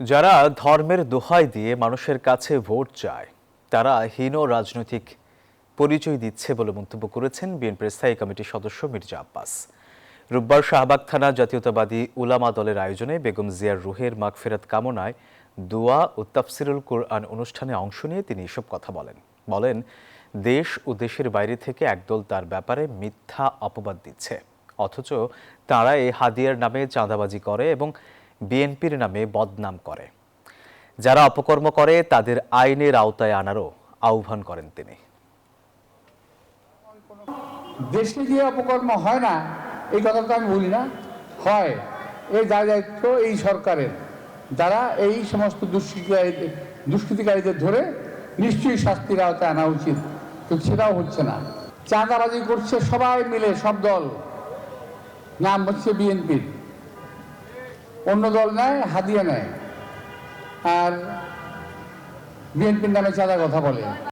যারা ধর্মের দোহাই দিয়ে মানুষের কাছে ভোট চায় তারা হীন রাজনৈতিক পরিচয় দিচ্ছে বলে মন্তব্য করেছেন বিএনপির স্থায়ী কমিটির সদস্য মির্জা আব্বাস। রোববার শাহবাগ থানা জাতীয়তাবাদী উলামা দলের আয়োজনে বেগম জিয়ার রুহের মাগফিরাত কামনায় দোয়া ও তাফসিরুল কোরআন অনুষ্ঠানে অংশ নিয়ে তিনি এসব কথা বলেন দেশ ও দেশের বাইরে থেকে একদল তার ব্যাপারে মিথ্যা অপবাদ দিচ্ছে, অথচ তারা এই হাদিয়ার নামে চাঁদাবাজি করে এবং বিএনপির নামে বদনাম করে। যারা অপকর্ম করে তাদের আইনের আওতায় আনারও আহ্বান করেন তিনি। দেশে যে অপকর্ম হয় না এই কথা তো আমি বলি না, হয়। এই দায়িত্ব এই সরকারের, যারা এই সমস্ত দুষ্কৃতিকারীদের ধরে নিশ্চয়ই শাস্তির আওতায় আনা উচিত, কিন্তু সেটাও হচ্ছে না। চাঁদাবাজি করছে সবাই মিলে, সব দল, নাম হচ্ছে বিএনপির। অন্য দল নেয়, হাদিয়া নেয়, আর বিএনপির নামে চাঁদার কথা বলে।